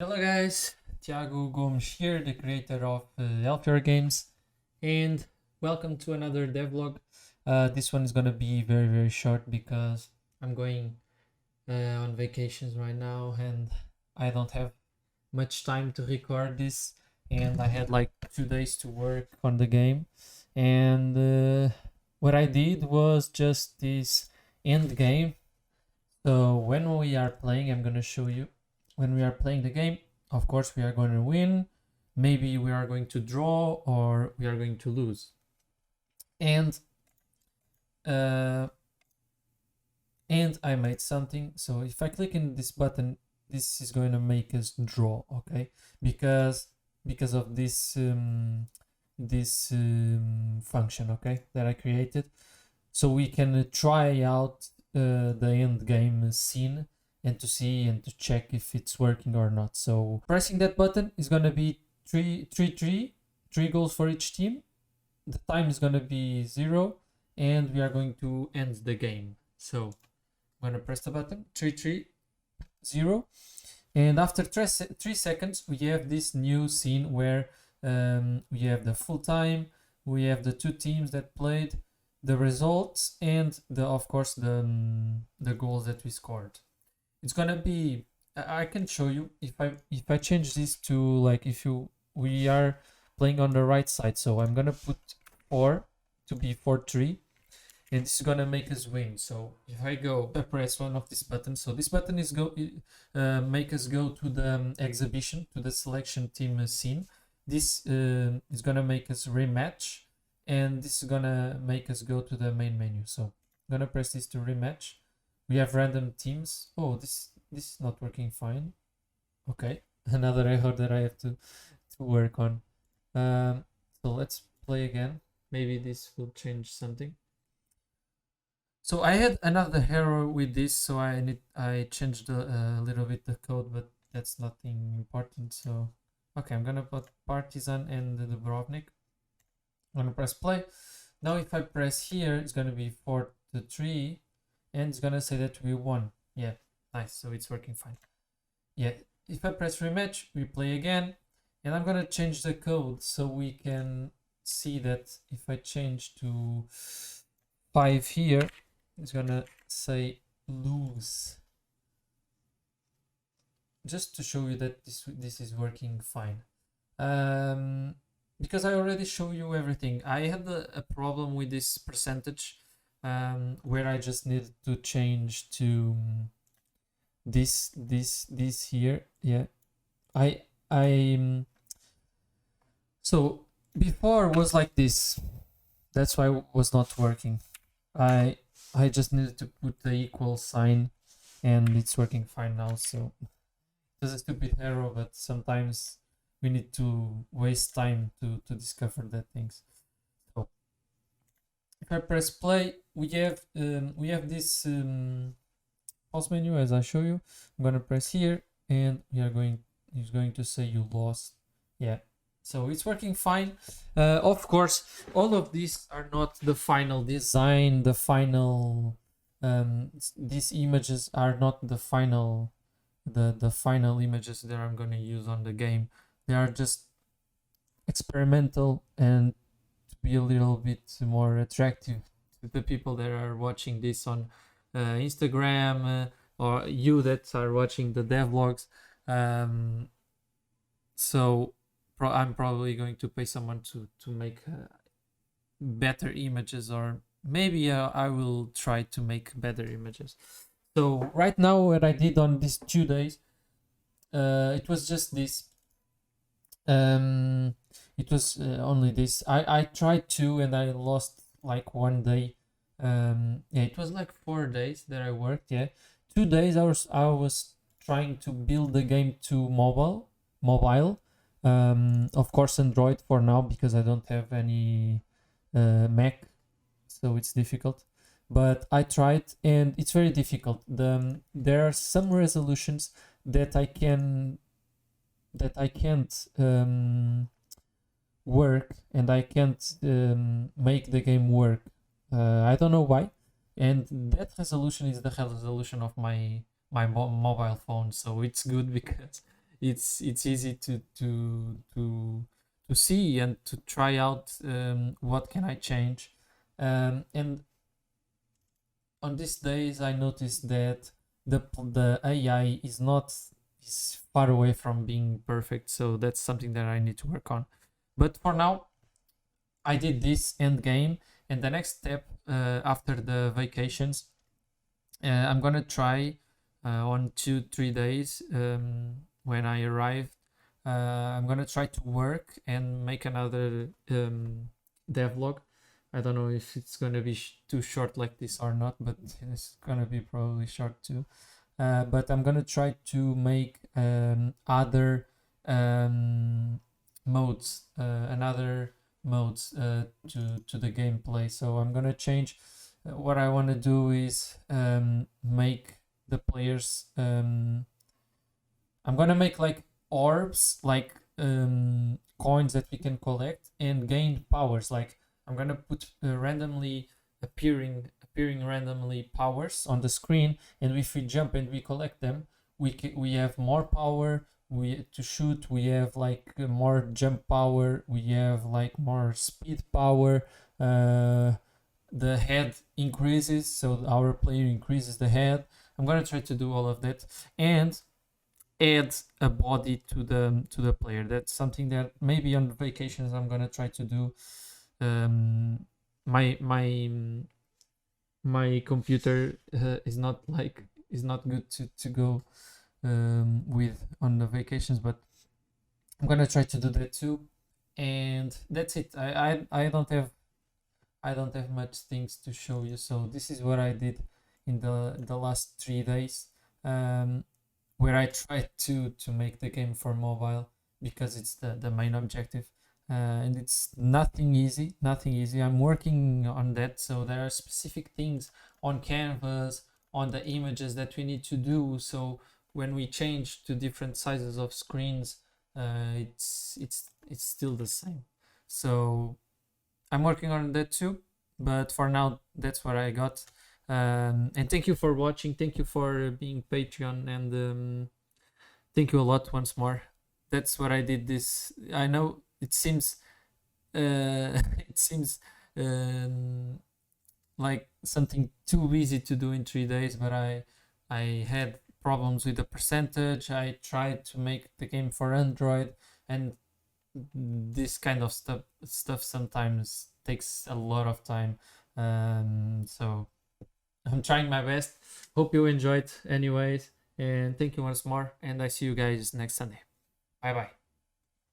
Hello guys, Thiago Gomes here, the creator of Hellphior games, and welcome to another devlog. This one is gonna be very short because I'm going on vacations right now and I don't have much time to record this, and I had like 2 days to work on the game, and what I did was just this end game. So when we are playing, I'm gonna show you. When we are playing the game, of course we are going to win. Maybe we are going to draw or we are going to lose. And uh, I made something. So if I click in this button, this is going to make us draw, okay? Because of this function, okay, that I created. So we can try out the end game scene and to see and to check if it's working or not. So pressing that button is gonna be three goals for each team. The time is gonna be 0, and we are going to end the game. So I'm gonna press the button 3-3-0, and after 3 seconds we have this new scene where we have the full time, we have the two teams that played, the results, and of course the goals that we scored. It's gonna be, I can show you if I change this to, like, we are playing on the right side, so I'm gonna put 4 to be 4-3, and this is gonna make us win. So if I press one of these buttons, so this button is make us go to the exhibition, to the selection team scene. This is gonna make us rematch, and this is gonna make us go to the main menu. So I'm gonna press this to rematch. We have random teams. Oh, this is not working fine. Okay, another error that I have to work on. So let's play again. Maybe this will change something. So I had another error with this, so I changed a little bit the code, but that's nothing important. So okay, I'm gonna put Partizan and the Dubrovnik. I'm gonna press play. Now if I press here, it's gonna be 4-3, and it's gonna say that we won. Yeah, nice. So it's working fine. Yeah, if I press rematch, we play again, and I'm gonna change the code so we can see that if I change to 5 here, it's gonna say lose, just to show you that this is working fine. Because I already show you everything. I had a problem with this percentage, where I just needed to change to this here. Yeah, I so before was like this. That's why it was not working. I just needed to put the equal sign, and it's working fine now. So it's a stupid error, but sometimes we need to waste time to discover that things. So if I press play, we have this pause menu as I show you. I'm gonna press here, and it's going to say you lost. Yeah, so it's working fine. Of course, all of these are not the final design. The final these images are not the final the final images that I'm gonna use on the game. They are just experimental and to be a little bit more attractive to the people that are watching this on Instagram, or you that are watching the devlogs. So I'm probably going to pay someone to make better images, or maybe I will try to make better images. So right now, what I did on these 2 days, it was just this. It was only this. I tried to, and I lost like 1 day. Yeah, it was like 4 days that I worked. Yeah, 2 days I was trying to build the game to mobile. Of course Android for now, because I don't have any Mac, so it's difficult. But I tried, and it's very difficult. There are some resolutions that I can't work, and I can't make the game work. I don't know why, and that resolution is the resolution of my mobile phone, so it's good because it's easy to see and to try out what can I change. And on these days I noticed that the AI is far away from being perfect, so that's something that I need to work on. But for now, I did this end game, and the next step after the vacations, I'm gonna try on 2-3 days when I arrive. I'm gonna try to work and make another devlog. I don't know if it's gonna be too short like this or not, but it's gonna be probably short too. But I'm gonna try to make other modes, another modes to the gameplay. So I'm gonna change. What I want to do is make the players. I'm gonna make like orbs, like coins that we can collect and gain powers. Like I'm gonna put randomly appearing randomly powers on the screen, and if we jump and we collect them, we have more power. We to shoot. We have like more jump power. We have like more speed power. The head increases, so our player increases the head. I'm gonna try to do all of that and add a body to the player. That's something that maybe on vacations I'm gonna try to do. My computer is not good to go with on the vacations, but I'm gonna try to do that too. And that's it. I don't have much things to show you, so this is what I did in the last 3 days, where I tried to make the game for mobile because it's the main objective, and it's nothing easy. I'm working on that, so there are specific things on canvas, on the images that we need to do, so when we change to different sizes of screens, it's still the same. So I'm working on that too, but for now that's what I got. And thank you for watching. Thank you for being Patreon, and thank you a lot once more. That's what I did. This I know it seems it seems like something too easy to do in 3 days, but I had problems with the percentage. I tried to make the game for Android, and this kind of stuff sometimes takes a lot of time. So I'm trying my best. Hope you enjoyed anyways, and thank you once more, and I see you guys next Sunday. Bye bye.